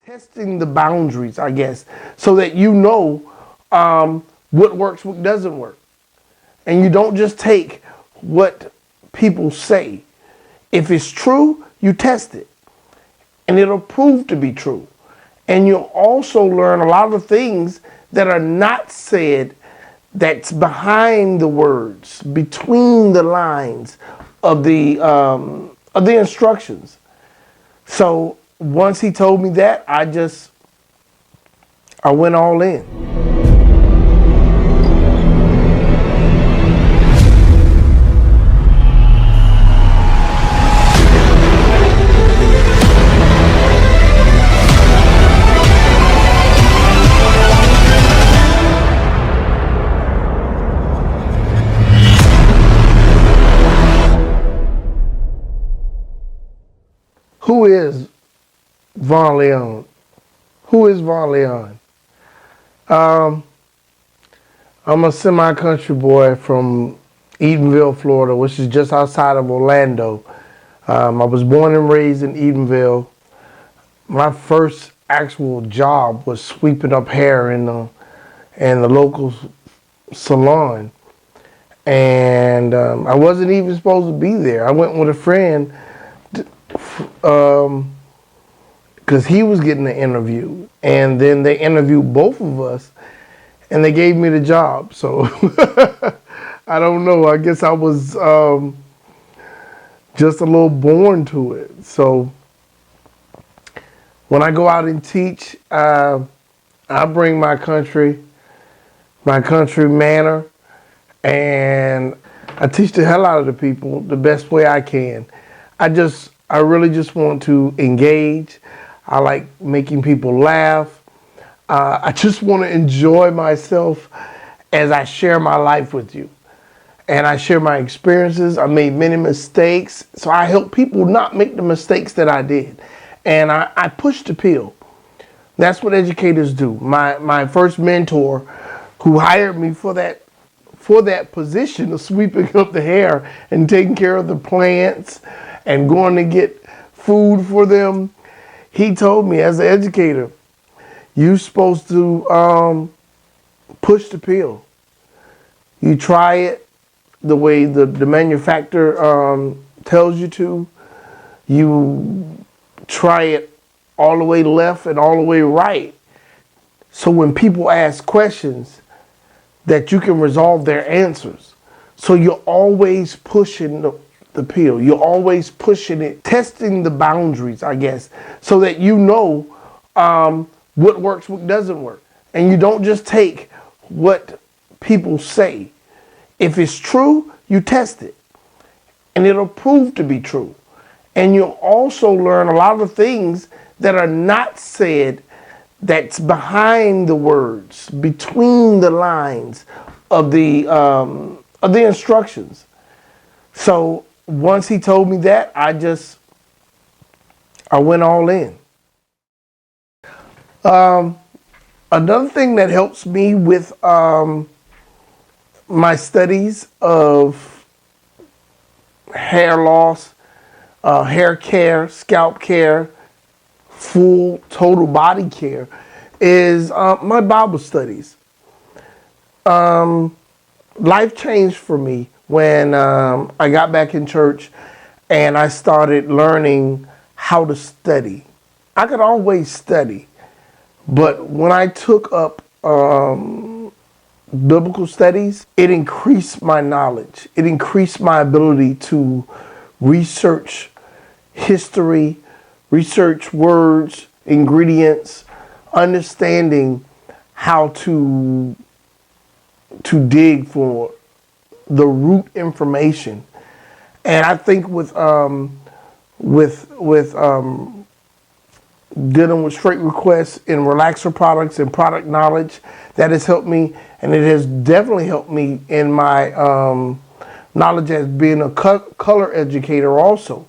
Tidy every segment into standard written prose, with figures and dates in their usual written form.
testing the boundaries, I guess, so that you know what works, what doesn't work. And you don't just take what people say. If it's true, you test it. And it'll prove to be true. And you'll also learn a lot of things that are not said, that's behind the words, between the lines of the instructions. So once he told me that, I went all in. Who is Vaughn Leon? Who is Vaughn Leon? I'm a semi-country boy from Edenville, Florida, which is just outside of Orlando. I was born and raised in Edenville. My first actual job was sweeping up hair in the local salon. And I wasn't even supposed to be there. I went with a friend because he was getting the interview, and then they interviewed both of us and they gave me the job. So I don't know, I guess I was just a little born to it. So when I go out and teach, I bring my country manner, and I teach the hell out of the people the best way I can. I really just want to engage. I like making people laugh. I just want to enjoy myself as I share my life with you. And I share my experiences. I made many mistakes, so I help people not make the mistakes that I did. And I push the pill. That's what educators do. My first mentor, who hired me for that position of sweeping up the hair and taking care of the plants and going to get food for them, he told me, as an educator, you're supposed to push the pill. You try it the way the manufacturer tells you to. You try it all the way left and all the way right. So when people ask questions, that you can resolve their answers. So you're always pushing the pill. You're always pushing it, testing the boundaries, I guess, so that you know what works, what doesn't work. And you don't just take what people say. If it's true, you test it. And it'll prove to be true. And you'll also learn a lot of things that are not said, that's behind the words, between the lines of the instructions. So once he told me that, I went all in. Another thing that helps me with my studies of hair loss, hair care, scalp care, full total body care is my Bible studies. Life changed for me when I got back in church and I started learning how to study. I could always study, but when I took up biblical studies, it increased my knowledge. It increased my ability to research history, research words, ingredients, understanding how to dig for the root information. And I think with dealing with straight requests in relaxer products and product knowledge, that has helped me, and it has definitely helped me in my knowledge as being a color educator also.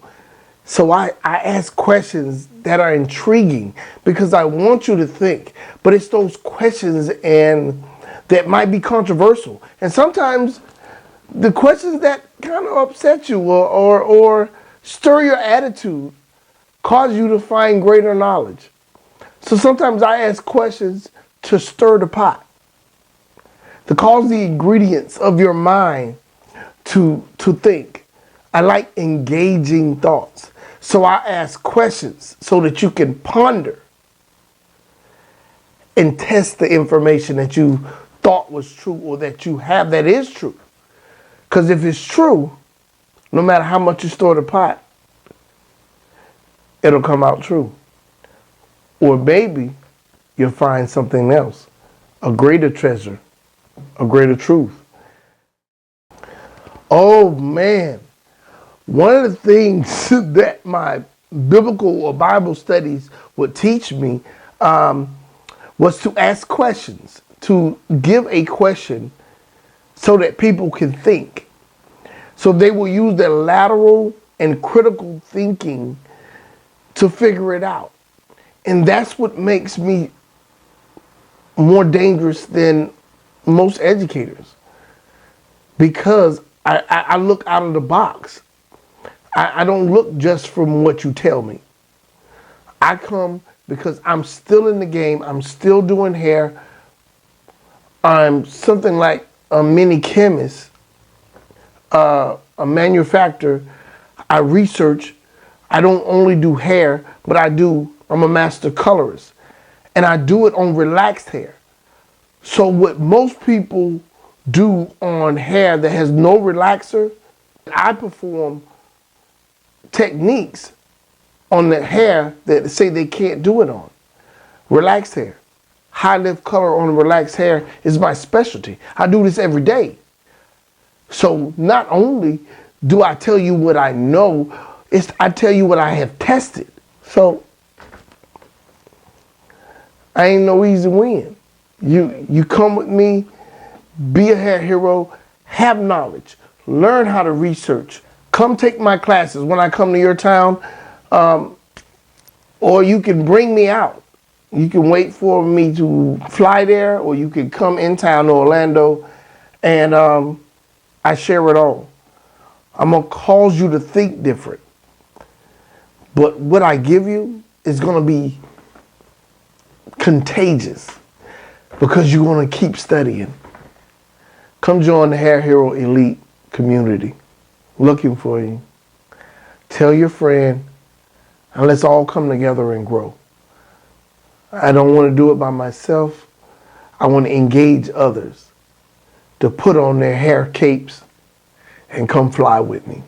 So I ask questions that are intriguing because I want you to think, but it's those questions and that might be controversial. And sometimes the questions that kind of upset you or stir your attitude cause you to find greater knowledge. So sometimes I ask questions to stir the pot, to cause the ingredients of your mind to think. I like engaging thoughts. So I ask questions so that you can ponder and test the information that you thought was true or that you have that is true. Because if it's true, no matter how much you stir the pot, it'll come out true. Or maybe you'll find something else, a greater treasure, a greater truth. Oh man, one of the things that my biblical or Bible studies would teach me was to ask questions, to give a question so that people can think. So they will use their lateral and critical thinking to figure it out. And that's what makes me more dangerous than most educators, because I look out of the box. I don't look just from what you tell me. I come because I'm still in the game. I'm still doing hair. I'm something like a mini chemist, a manufacturer. I research. I don't only do hair, but I'm a master colorist. And I do it on relaxed hair. So what most people do on hair that has no relaxer, I perform techniques on the hair that say they can't do it on. Relaxed hair. High lift color on relaxed hair is my specialty. I do this every day. So not only do I tell you what I know, I tell you what I have tested. So I ain't no easy win. You come with me, be a hair hero, have knowledge, learn how to research. Come take my classes when I come to your town, or you can bring me out. You can wait for me to fly there, or you can come in town to Orlando, and I share it all. I'm gonna cause you to think different. But what I give you is gonna be contagious because you're gonna keep studying. Come join the Hair Hero Elite community. Looking for you. Tell your friend, and let's all come together and grow. I don't want to do it by myself. I want to engage others to put on their hair capes and come fly with me.